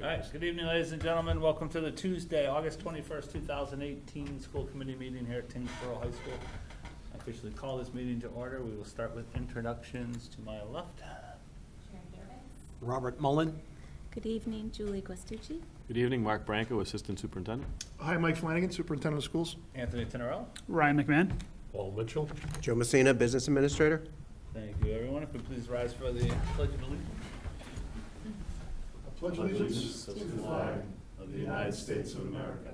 All right, good evening, ladies and gentlemen. Welcome to the Tuesday, August 21st, 2018 school committee meeting here at Tyngsborough High School. I officially call this meeting to order. We will start with introductions to my left. Robert Mullen. Good evening, Julie Guastucci. Good evening, Mark Branco, Assistant Superintendent. Hi, Mike Flanagan, Superintendent of Schools. Anthony Tenorello. Ryan McMahon. Paul Mitchell. Joe Messina, Business Administrator. Thank you, everyone. If we please rise for the Pledge of Allegiance. Pledge allegiance to the flag of the United States of America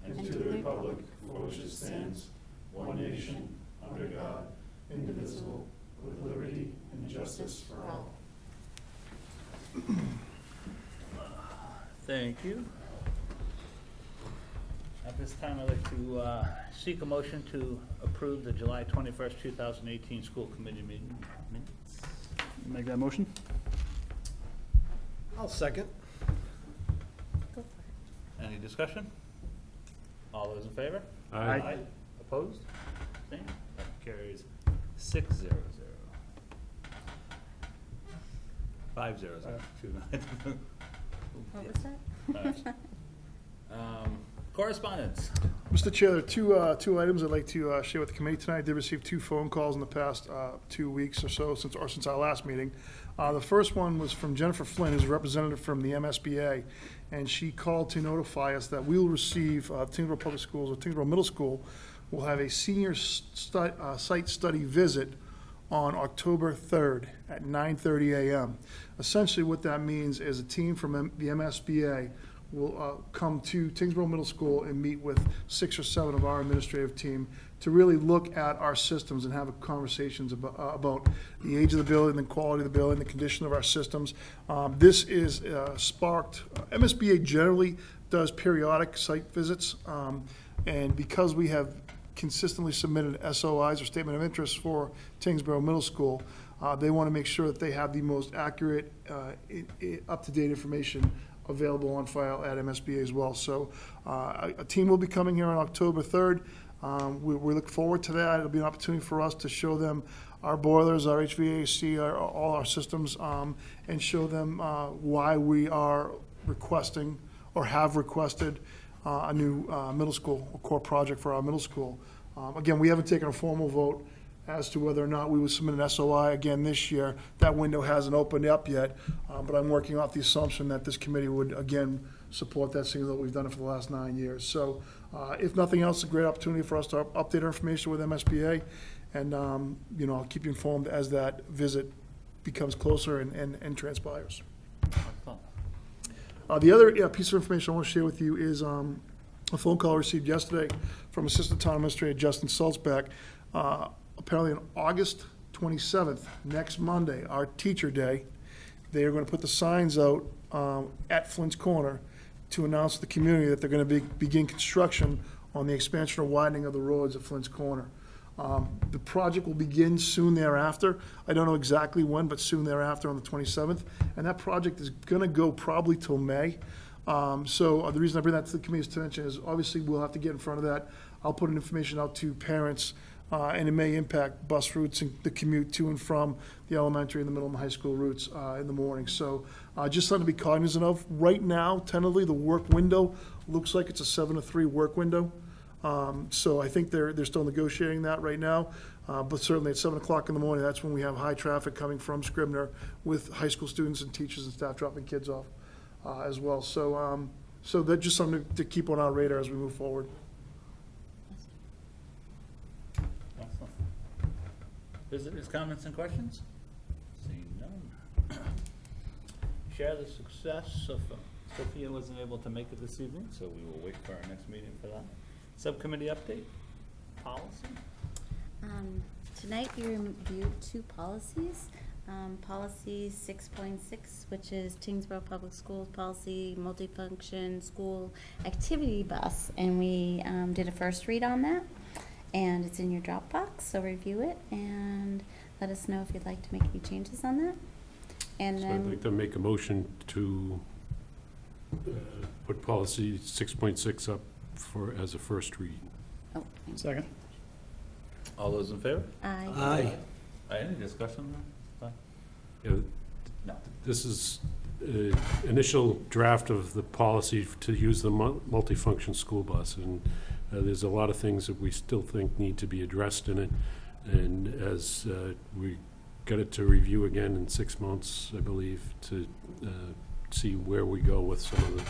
and to the republic for which it stands, one nation, under God, indivisible, with liberty and justice for all. Thank you. At this time, I'd like to seek a motion to approve the July 21st, 2018 school committee meeting minutes. Make that motion. I'll second. Go for it. Any discussion? All those in favor? Aye. Opposed? Abstained? That carries 6-0-0. 5-0-0. What was that? Correspondence. Mr. Chair, there are two items I'd like to share with the committee tonight. I did receive 2 phone calls in the past 2 weeks or so since our last meeting. The first one was from Jennifer Flynn, who's a representative from the MSBA, and she called to notify us that we will receive Tyngsborough Public Schools or Tyngsborough Middle School will have a senior site study visit on October 3rd at 9:30 a.m. Essentially what that means is a team from the MSBA will come to Tyngsborough Middle School and meet with 6 or 7 of our administrative team to really look at our systems and have conversations about the age of the building, the quality of the building, the condition of our systems. This is sparked. MSBA generally does periodic site visits, and because we have consistently submitted SOIs or statement of interest for Tyngsborough Middle School, they want to make sure that they have the most accurate, up-to-date information available on file at MSBA as well. So a team will be coming here on October 3rd. We look forward to that. It'll be an opportunity for us to show them our boilers, our HVAC, all our systems, and show them why we are requesting or have requested a new middle school, a core project for our middle school. Again, we haven't taken a formal vote as to whether or not we would submit an SOI again this year. That window hasn't opened up yet, but I'm working off the assumption that this committee would, again, support that, seeing that we've done it for the last 9 years. So if nothing else, a great opportunity for us to update our information with MSBA, and I'll keep you informed as that visit becomes closer and transpires. The other piece of information I want to share with you is a phone call I received yesterday from Assistant Town Administrator Justin Salzbeck. Apparently on August 27th, next Monday, our teacher day, they are going to put the signs out at Flint's Corner to announce to the community that they're going to begin construction on the expansion or widening of the roads at Flint's Corner. The project will begin soon thereafter. I don't know exactly when, but soon thereafter on the 27th. And that project is going to go probably till May. So the reason I bring that to the committee's attention is obviously we'll have to get in front of that. I'll put information out to parents, and it may impact bus routes and the commute to and from the elementary and the middle and high school routes in the morning. So just something to be cognizant of. Right now, tentatively, the work window looks like it's a 7 to 3 work window. So I think they're still negotiating that right now. But certainly at 7 o'clock in the morning, that's when we have high traffic coming from Scribner with high school students and teachers and staff dropping kids off as well. So that's just something to keep on our radar as we move forward. Excellent. Visitors' comments and questions? Seeing none. Share the success of Sophia wasn't able to make it this evening, so we will wait for our next meeting for that. Subcommittee update, policy. Tonight we reviewed 2 policies. Policy 6.6, which is Tyngsborough Public Schools policy, multifunction school activity bus, and we did a first read on that, and it's in your Dropbox, so review it and let us know if you'd like to make any changes on that. And So then I'd like to make a motion to put policy 6.6 up as a first read. oh, Second. All those in favor? aye. Aye. Any discussion? Yeah, No. this is initial draft of the policy to use the multifunction school bus, and there's a lot of things that we still think need to be addressed in it. And as we got it to review again in 6 months, I believe, to see where we go with some of the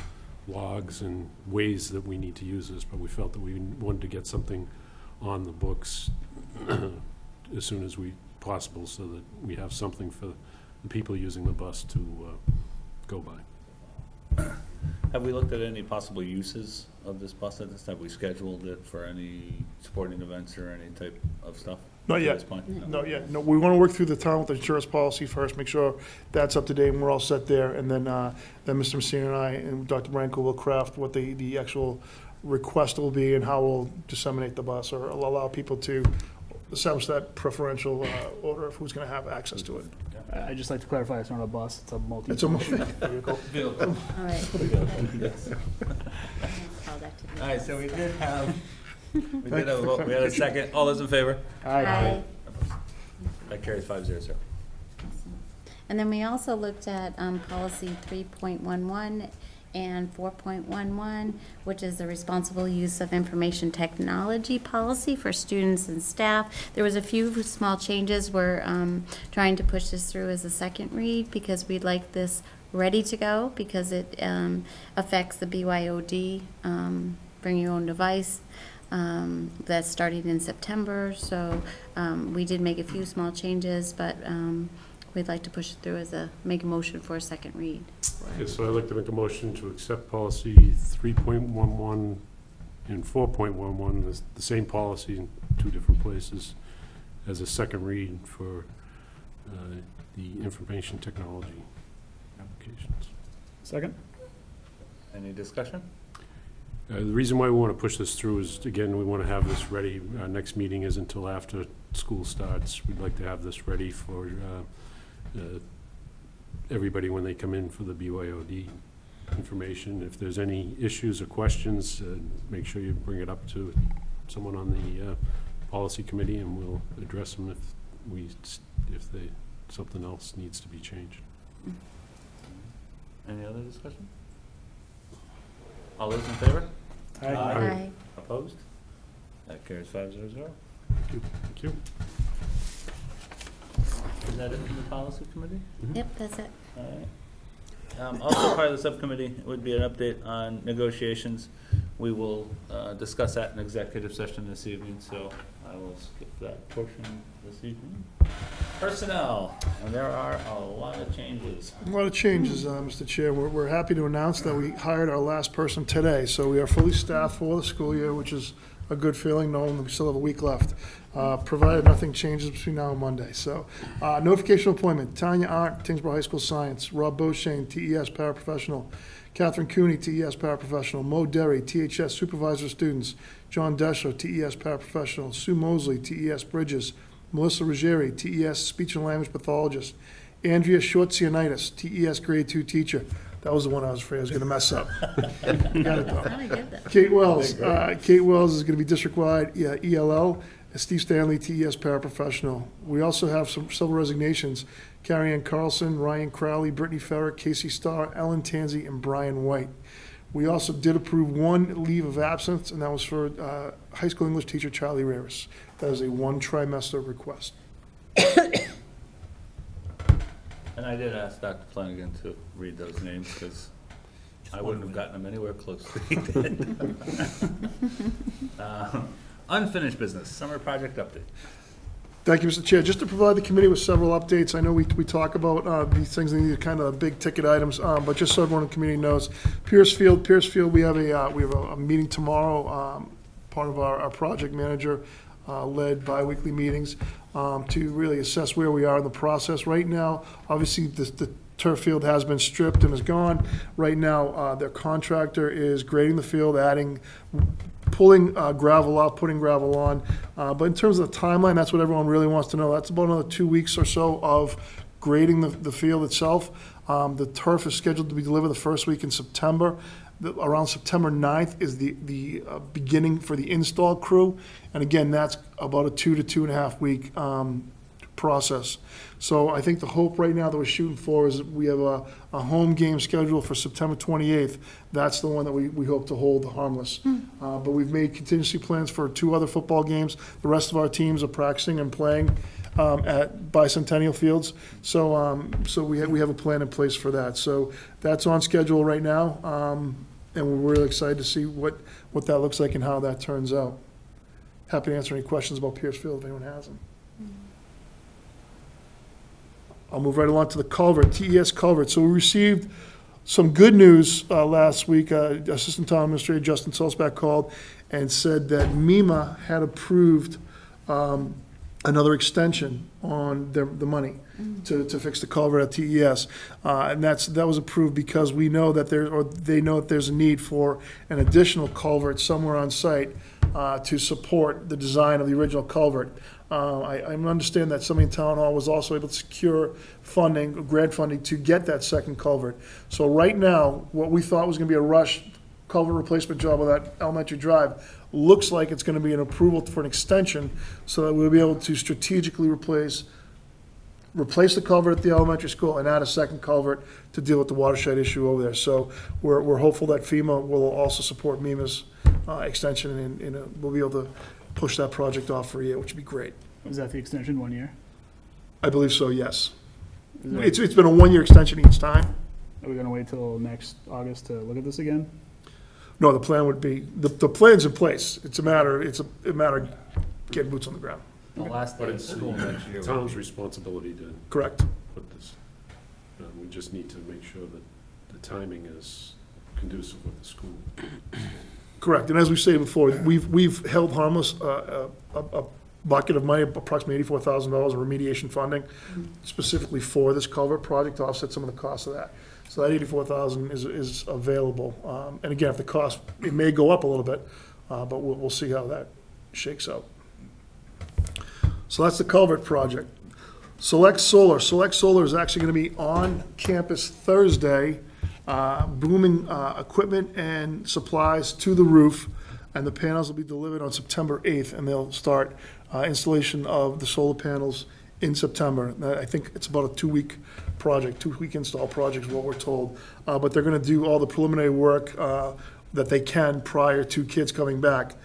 logs and ways that we need to use this, but we felt that we wanted to get something on the books as soon as possible, so that we have something for the people using the bus to go by. Have we looked at any possible uses of this bus at this time? Have we scheduled it for any sporting events or any type of stuff? Not at yet. this point? No, yeah, no, we want to work through the town with the insurance policy first, make sure that's up to date and we're all set there. And then Mr. Messina and I and Dr. Branco will craft what the actual request will be and how we'll disseminate the bus or allow people to establish that preferential order of who's going to have access to it. I'd just like to clarify, it's not a bus, it's a multi. It's a vehicle. Vehicle. All right. Yes. Call that to the All right, so we did have, we Thank had a you for vote, we had a second. All those in favor? Aye. That carries 5-0. And then we also looked at policy 3.11 and 4.11, which is the responsible use of information technology policy for students and staff. There was a few small changes. We're trying to push this through as a second read because we'd like this ready to go because it affects the BYOD, bring your own device. That's starting in September, so we did make a few small changes, but we'd like to push it through make a motion for a second read. Okay, so I'd like to make a motion to accept policy 3.11 and 4.11, the same policy in 2 different places, as a second read for the information technology applications. Second? Any discussion? The reason why we want to push this through is, again, we want to have this ready. Our next meeting is until after school starts. We'd like to have this ready for everybody when they come in for the BYOD information. If there's any issues or questions, make sure you bring it up to someone on the policy committee, and we'll address them if something else needs to be changed. Any other discussion? All those in favor? Aye. Opposed? That carries 5-0. Thank you. Is that it from the policy committee? Yep, that's it. All right. Also part of the subcommittee would be an update on negotiations. We will discuss that in executive session this evening, so I will skip that portion this evening. Personnel, and there are a lot of changes. A lot of changes, Mr. Chair. We're happy to announce that we hired our last person today, so we are fully staffed for the school year, which is a good feeling, knowing that we still have a week left, provided nothing changes between now and Monday. So, notification appointment, Tanya Arndt, Tyngsborough High School Science, Rob Beauchesne, TES Paraprofessional, Catherine Cooney, TES Paraprofessional, Mo Derry, THS Supervisor of Students, John Deschler, TES Paraprofessional, Sue Mosley, TES Bridges, Melissa Ruggieri, TES Speech and Language Pathologist, Andrea Schwartzianitis, TES Grade 2 Teacher. That was the one I was afraid I was going to mess up. You got it though. Sounded good, though. Kate Wells. Kate Wells is going to be district-wide ELL. Steve Stanley, TES Paraprofessional. We also have several resignations. Carrie Ann Carlson, Ryan Crowley, Brittany Ferrick, Casey Starr, Ellen Tansey, and Brian White. We also did approve 1 leave of absence, and that was for high school English teacher Charlie Raris. That is a 1-trimester request. And I did ask Dr. Flanagan to read those names, because I wouldn't have gotten them anywhere close to he did. Unfinished business, summer project update. Thank you, Mr. Chair. Just to provide the committee with several updates, I know we talk about these things, and these are kind of big ticket items, but just so everyone in the community knows, Pierce Field, we have a meeting tomorrow, part of our project manager led bi-weekly meetings to really assess where we are in the process. Right now, obviously, the turf field has been stripped and is gone. Right now, their contractor is grading the field, pulling gravel off, putting gravel on. But in terms of the timeline, that's what everyone really wants to know. That's about another 2 weeks or so of grading the field itself. The turf is scheduled to be delivered the first week in September. Around September 9th is the beginning for the install crew. And again, that's about a 2 to 2.5 week process. So I think the hope right now that we're shooting for is we have a home game scheduled for September 28th. That's the one that we hope to hold harmless. But we've made contingency plans for 2 other football games. The rest of our teams are practicing and playing at Bicentennial Fields. So we have a plan in place for that. So that's on schedule right now, and we're really excited to see what that looks like and how that turns out. Happy to answer any questions about Pierce Field if anyone has them. I'll move right along to the culvert, TES culvert. So we received some good news last week. Assistant Town Administrator Justin Solsback called and said that MEMA had approved another extension on the money to fix the culvert at TES. And that was approved because we know that they know that there's a need for an additional culvert somewhere on site to support the design of the original culvert. I understand that somebody in Town Hall was also able to secure funding, grant funding, to get that second culvert. So right now, what we thought was gonna be a rush culvert replacement job on that Elementary Drive looks like it's gonna be an approval for an extension so that we'll be able to strategically replace the culvert at the elementary school and add a second culvert to deal with the watershed issue over there. So we're hopeful that FEMA will also support MEMA's extension, and we'll be able to push that project off for a year, which would be great. Is that the extension, 1 year? I believe so, yes. Is that- It's been a 1-year extension each time. Are we gonna wait till next August to look at this again? No, the plan would be, the plan's in place. It's a matter of getting boots on the ground. The last day But of it's school next year. the town's responsibility to Correct. put this. We just need to make sure that the timing is conducive with the school. Correct. And as we said before, we've held harmless a bucket of money, approximately $84,000 of remediation funding, specifically for this culvert project to offset some of the costs of that. So that $84,000 is available. And again, if the cost, it may go up a little bit, but we'll see how that shakes out. So that's the culvert project. Select Solar. Select Solar is actually going to be on campus Thursday, booming equipment and supplies to the roof, and the panels will be delivered on September 8th, and they'll start installation of the solar panels in September. I think it's about a 2-week project, 2-week install project is what we're told. But they're going to do all the preliminary work that they can prior to kids coming back.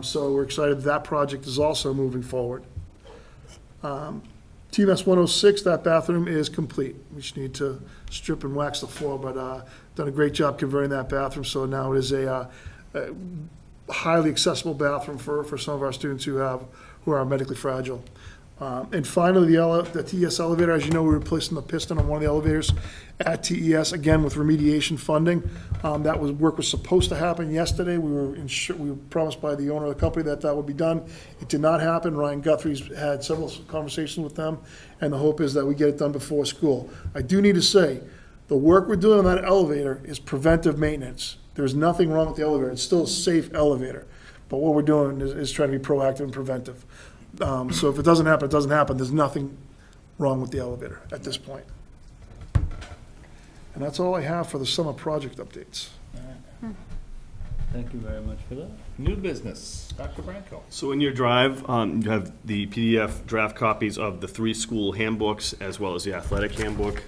So we're excited that project is also moving forward. TMS 106, that bathroom is complete. We just need to strip and wax the floor, but done a great job converting that bathroom, so now it is a highly accessible bathroom for some of our students who are medically fragile. And finally, the TES elevator, as you know, we were replacing the piston on one of the elevators at TES, again with remediation funding. Work was supposed to happen yesterday. We were promised by the owner of the company that would be done. It did not happen. Ryan Guthrie's had several conversations with them, and the hope is that we get it done before school. I do need to say, the work we're doing on that elevator is preventive maintenance. There's nothing wrong with the elevator. It's still a safe elevator. But what we're doing is trying to be proactive and preventive. So if it doesn't happen, it doesn't happen. There's nothing wrong with the elevator at this point. And that's all I have for the summer project updates. Thank you very much for that. New business, Dr. Branco. So in your drive, you have the PDF draft copies of the 3 school handbooks as well as the athletic handbook.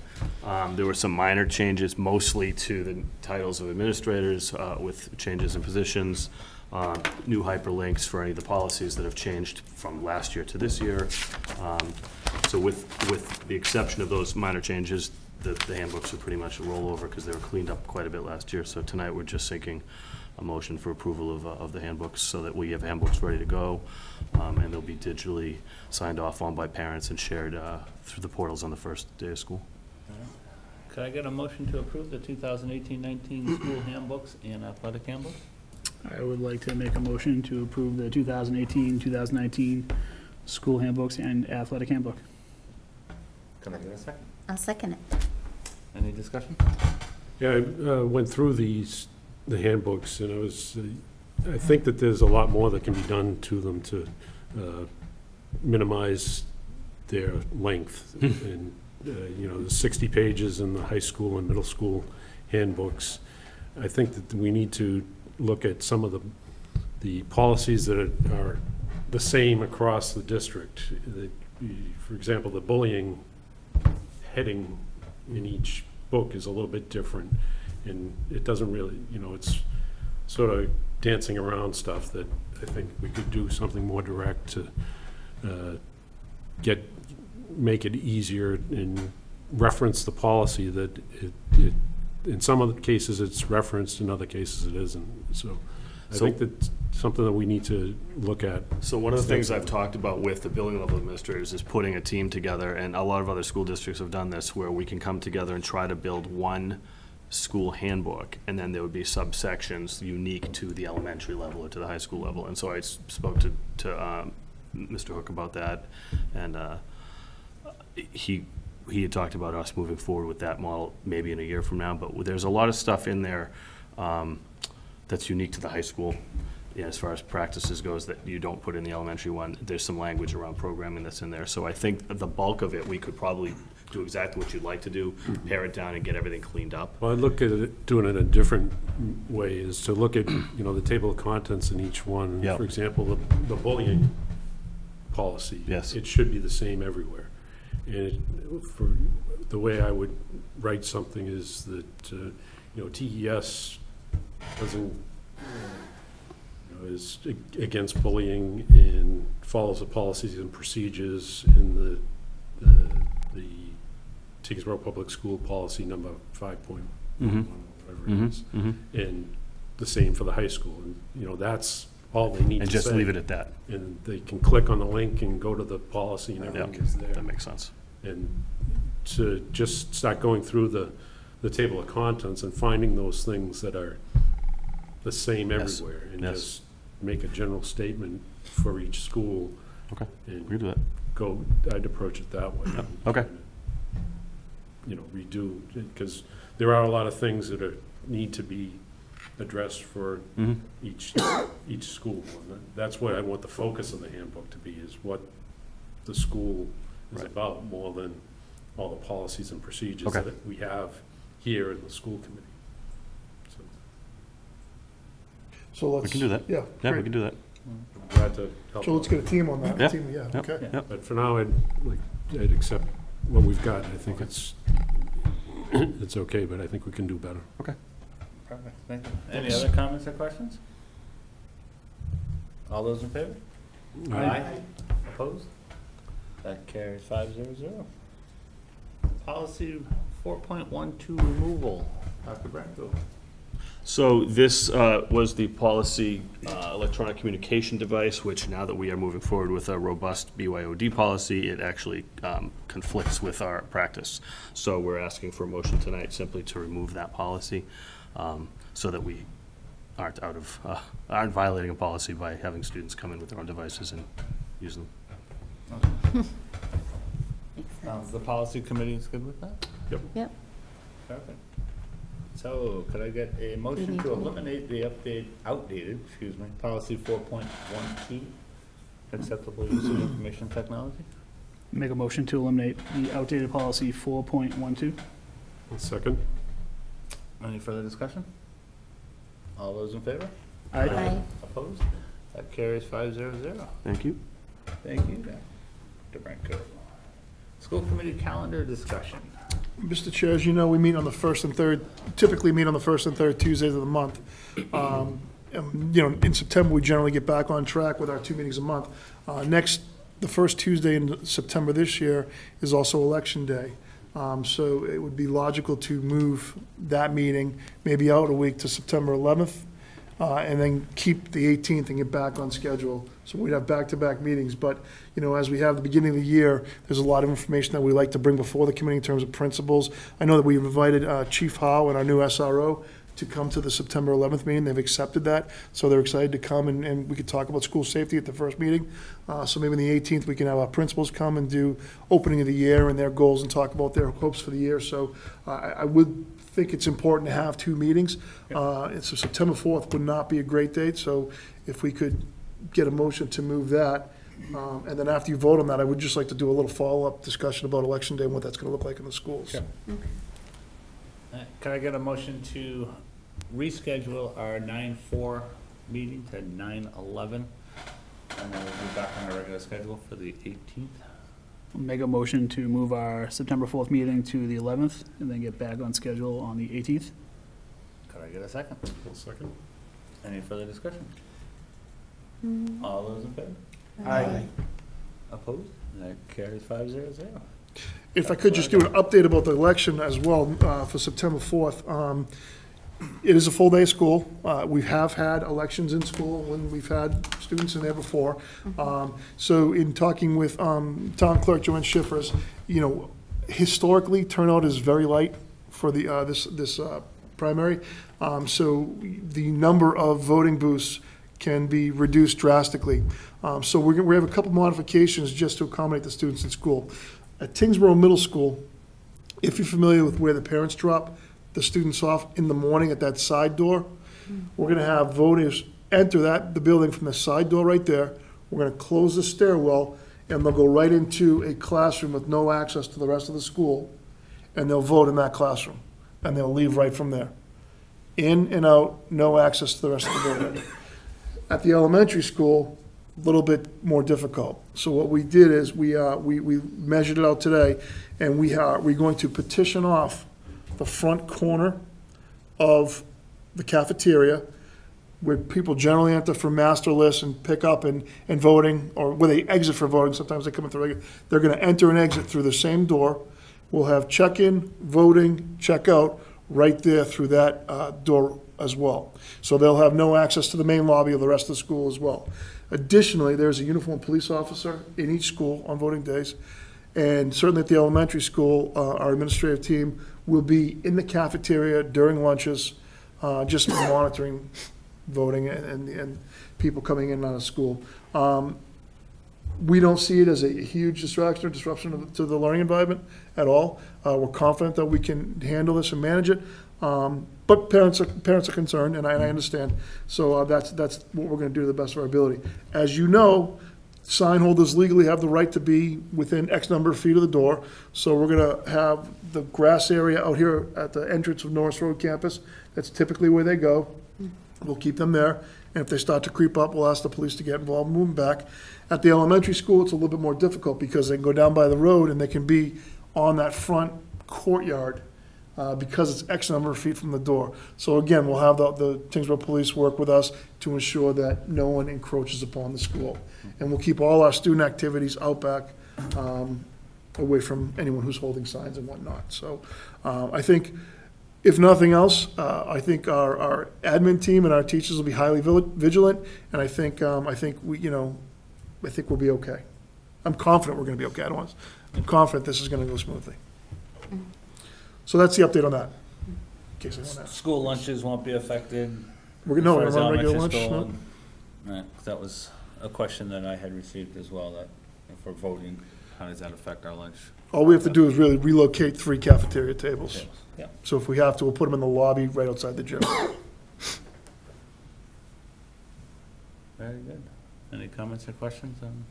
There were some minor changes, mostly to the titles of administrators with changes in positions, new hyperlinks for any of the policies that have changed from last year to this year. So with the exception of those minor changes, the handbooks are pretty much a rollover because they were cleaned up quite a bit last year. So tonight we're just seeking a motion for approval of the handbooks so that we have handbooks ready to go, and they'll be digitally signed off on by parents and shared through the portals on the first day of school. Could I get a motion to approve the 2018-19 school handbooks and athletic handbooks? I would like to make a motion to approve the 2018-2019 school handbooks and athletic handbook. Can I get a second? I'll second it. Any discussion? Yeah, I went through the handbooks, and I think that there's a lot more that can be done to them to minimize their length. And, the 60 pages in the high school and middle school handbooks, I think that we need to look at some of the policies that are the same across the district. for example, the bullying heading in each book is a little bit different, and it doesn't really, it's sort of dancing around stuff that I think we could do something more direct to make it easier and reference the policy that it in some of the cases it's referenced, in other cases it isn't. So I think that's something that we need to look at. So one of the things I've talked about with the building level administrators is putting a team together, and a lot of other school districts have done this, where we can come together and try to build one school handbook, and then there would be subsections unique to the elementary level or to the high school level. And so I spoke to Mr. Hook about that, and he had talked about us moving forward with that model maybe in a year from now. But there's a lot of stuff in there that's unique to the high school. As far as practices goes that you don't put in the elementary one. There's some language around programming that's in there. So I think the bulk of it, we could probably do exactly what you'd like to do, pare it down and get everything cleaned up. Well, I look at it, doing it a different way, is to look at, the table of contents in each one. Yep. For example, the bullying policy. Yes. It should be the same everywhere. And for the way I would write something is that, TES doesn't, is against bullying and follows the policies and procedures in the Tyngsborough Public School Policy number 5.1, whatever it is, and the same for the high school. And that's all they need to say. And just leave it at that. And they can click on the link and go to the policy, and everything is there. That makes sense. And to just start going through the table of contents and finding those things that are the same Yes. everywhere, and Yes. just make a general statement for each school. Okay, And we can do that. I'd approach it that way. Okay. Redo, because there are a lot of things that need to be addressed for each school. And that's what I want the focus of the handbook to be, is what the school is Right. about, more than all the policies and procedures Okay. that we have here in the school committee. So let's. We can do that. Yeah. Yeah, we great. can do that. So glad to help. So let's get a team on that. Yeah. Team, yeah, Yep. okay. Yep. But for now, I'd accept what we've got. I think it's okay, but I think we can do better. Perfect, thank you. Any other comments or questions? All those in favor? Opposed? That carries 5-0. Policy 4.12 removal. Dr. Branco. So this was the policy electronic communication device, which now that we are moving forward with a robust BYOD policy, it actually conflicts with our practice. So we're asking for a motion tonight simply to remove that policy so that we aren't violating a policy by having students come in with their own devices and use them. Makes sense. The policy committee is good with that? Yep. Perfect. So could I get a motion need to to- eliminate the outdated, policy 4.12, acceptable use of information technology? Make a motion to eliminate the outdated policy 4.12. Second? Any further discussion? All those in favor? Aye. Opposed? That carries 5-0. Thank you. Thank you, Dr. Branco. School committee calendar discussion. Mr. Chair, as you know, we meet on the first and third, typically meet on the first and third Tuesdays of the month. In September, we generally get back on track with our 2 meetings a month. The first Tuesday in September this year is also Election Day. So it would be logical to move that meeting maybe out a week to September 11th, and then keep the 18th and get back on schedule. So we'd have back-to-back meetings. But, as we have the beginning of the year, there's a lot of information that we like to bring before the committee in terms of principles. I know that we've invited Chief Howe and our new SRO to come to the September 11th meeting. They've accepted that, so they're excited to come, and we could talk about school safety at the first meeting. So maybe on the 18th, we can have our principals come and do opening of the year and their goals and talk about their hopes for the year. So I would think it's important to have 2 meetings. So September 4th would not be a great date, so if we could get a motion to move that. And then after you vote on that, I would just like to do a little follow-up discussion about Election Day and what that's going to look like in the schools. Sure. Can I get a motion to reschedule our 9/4 meeting to 9/11? And then we'll be back on our regular schedule for the 18th. I'll make a motion to move our September 4th meeting to the 11th and then get back on schedule on the 18th. Could I get a second? One second. Any further discussion? Mm, All those in favor? Aye. Opposed? That carries 5-0-0. If I could just do an update about the election as well, for September 4th. It is a full-day school. We have had elections in school when we've had students in there before. So in talking with Town Clerk Joanne Schiffers, you know, historically, turnout is very light for the, this primary. So the number of voting booths can be reduced drastically. So we have a couple modifications just to accommodate the students in school. At Tyngsborough Middle School, if you're familiar with where the parents drop the students off in the morning at that side door, we're gonna have voters enter the building from the side door right there. We're gonna close the stairwell, and they'll go right into a classroom with no access to the rest of the school, and they'll vote in that classroom, and they'll leave right from there. In and out, no access to the rest of the building. At the elementary school, a little bit more difficult. So what we did is we measured it out today, and we're going to petition off the front corner of the cafeteria, where people generally enter for master lists and pick up and voting, or where they exit for voting. Sometimes they come in through, they're gonna enter and exit through the same door. We'll have check-in, voting, check-out right there through that door as well. So they'll have no access to the main lobby of the rest of the school as well. Additionally, there's a uniformed police officer in each school on voting days. And certainly at the elementary school, our administrative team will be in the cafeteria during lunches, just monitoring voting and people coming in and out of school. We don't see it as a huge distraction or disruption to the learning environment at all. We're confident that we can handle this and manage it. But parents are concerned, and I understand. So that's what we're gonna do to the best of our ability. As you know, sign holders legally have the right to be within X number of feet of the door. So we're gonna have the grass area out here at the entrance of Norris Road campus. That's typically where they go. We'll keep them there. And if they start to creep up, we'll ask the police to get involved and move them back. At the elementary school, it's a little bit more difficult because they can go down by the road and they can be on that front courtyard because it's X number of feet from the door. So again, we'll have the Tyngsborough Police work with us to ensure that no one encroaches upon the school. And we'll keep all our student activities out back, away from anyone who's holding signs and whatnot. So I think, if nothing else, I think our admin team and our teachers will be highly vigilant, and I think we'll be okay. I'm confident we're gonna be okay. I'm confident this is gonna go smoothly. So that's the update on that. In case anyone asks. School lunches won't be affected. We're as gonna far as run regular elementary lunch, school, no? and- Right, that was a question that I had received as well, that if we're voting, how does that affect our lunch? All we have to do is really relocate 3 cafeteria tables. Yeah. So if we have to, we'll put them in the lobby right outside the gym. Very good. Any comments or questions on?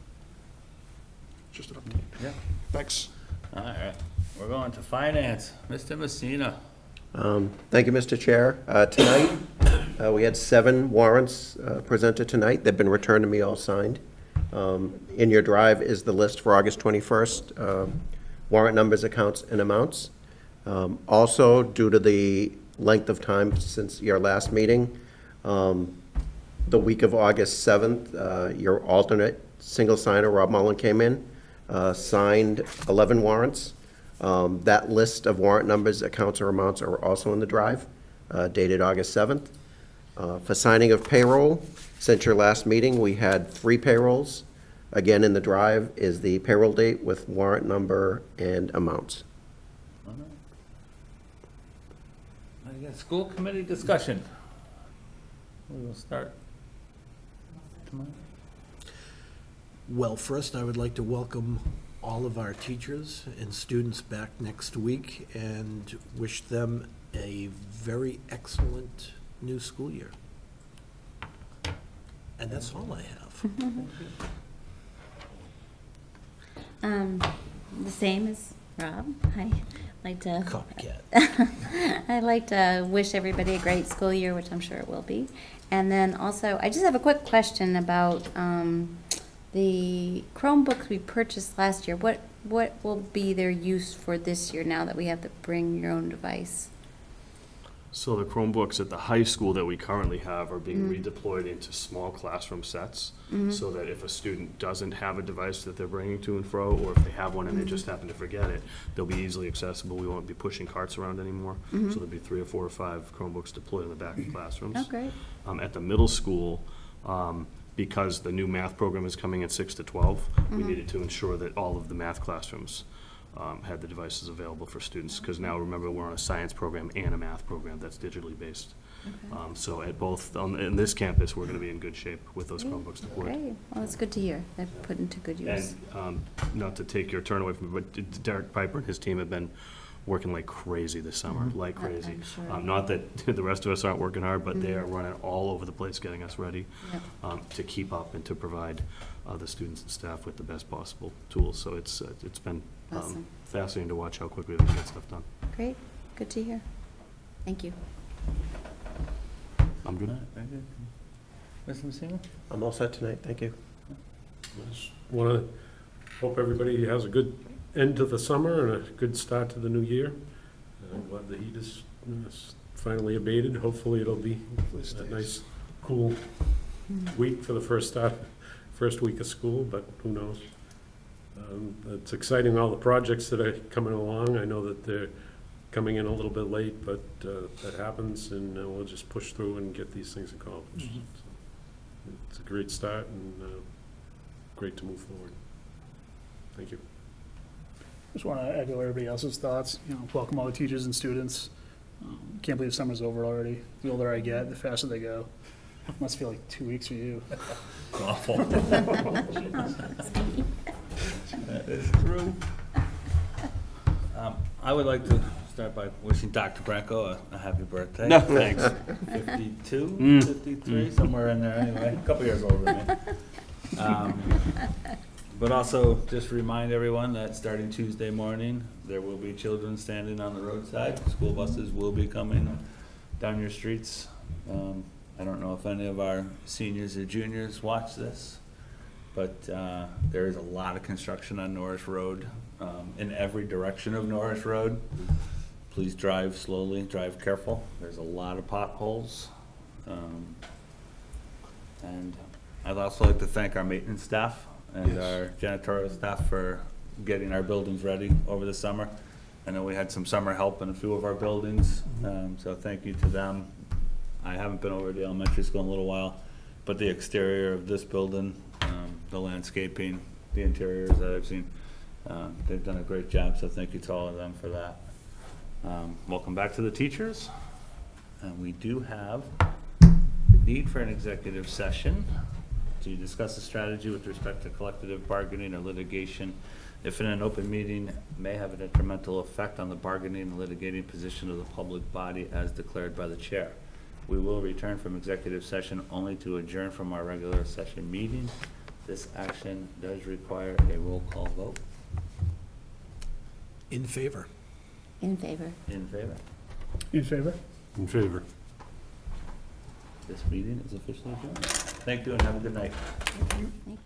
Just an update. Yeah. Thanks. All right, we're going to finance. Mr. Messina. Thank you, Mr. Chair. Tonight, we had 7 warrants presented tonight. They've been returned to me, all signed. In your drive is the list for August 21st, warrant numbers, accounts, and amounts. Also, due to the length of time since your last meeting, the week of August 7th, your alternate single signer, Rob Mullen, came in, signed 11 warrants. That list of warrant numbers, accounts, or amounts are also in the drive, dated August 7th. For signing of payroll, since your last meeting, we had 3 payrolls. Again, in the drive is the payroll date with warrant number and amounts. All right. I got school committee discussion. We will start tomorrow. Well, first, I would like to welcome all of our teachers and students back next week and wish them a very excellent new school year. And that's all I have. The same as Rob. I'd like to Copycat. I'd like to wish everybody a great school year, which I'm sure it will be. And then also, I just have a quick question about the Chromebooks we purchased last year, what will be their use for this year now that we have to bring your own device? So the Chromebooks at the high school that we currently have are being redeployed into small classroom sets, so that if a student doesn't have a device that they're bringing to and fro, or if they have one and they just happen to forget it, they'll be easily accessible. We won't be pushing carts around anymore. So there'll be 3 or 4 or 5 Chromebooks deployed in the back of classrooms. Oh, great. At the middle school, because the new math program is coming at 6 to 12, we needed to ensure that all of the math classrooms had the devices available for students, because now, remember, we're on a science program and a math program that's digitally based. Okay. So at both, in this campus, we're going to be in good shape with those Chromebooks deployed. Great. Well, it's good to hear. They're put into good use. And not to take your turn away from it, but Derek Piper and his team have been working like crazy this summer, like crazy. I'm sure. Not that the rest of us aren't working hard, but they are running all over the place getting us ready to keep up and to provide the students and staff with the best possible tools. So it's been Awesome. fascinating to watch how quickly they get stuff done. Great. Good to hear. Thank you. I'm good. Very good. Mr. Messina? I'm all set tonight, thank you. Just want to hope everybody has a good end to the summer and a good start to the new year. I'm glad the heat is finally abated. Hopefully it'll be a nice, cool week for the first week of school, but who knows? It's exciting, all the projects that are coming along. I know that they're coming in a little bit late, but that happens, and we'll just push through and get these things accomplished. So it's a great start and great to move forward. Thank you. Just want to echo everybody else's thoughts, welcome all the teachers and students. Can't believe summer's over already. The older I get, the faster they go. Must feel like 2 weeks for you. Awful. That is true. I would like to start by wishing Dr. Branco a happy birthday. No, thanks. 52, 53, somewhere in there anyway, a couple years older than me. But also just remind everyone that starting Tuesday morning, there will be children standing on the roadside. School buses will be coming down your streets. I don't know if any of our seniors or juniors watch this, but there is a lot of construction on Norris Road, in every direction of Norris Road. Please drive slowly, drive careful. There's a lot of potholes. And I'd also like to thank our maintenance staff and our janitorial staff for getting our buildings ready over the summer. I know we had some summer help in a few of our buildings, so thank you to them. I haven't been over to the elementary school in a little while, but the exterior of this building, the landscaping, the interiors that I've seen, they've done a great job, so thank you to all of them for that. Welcome back to the teachers. We do have need for an executive session to discuss a strategy with respect to collective bargaining or litigation if in an open meeting may have a detrimental effect on the bargaining and litigating position of the public body as declared by the chair. We will return from executive session only to adjourn from our regular session meeting. This action does require a roll call vote. In favor. In favor. In favor. In favor? In favor. This meeting is officially adjourned. Thank you and have a good night. Thank you.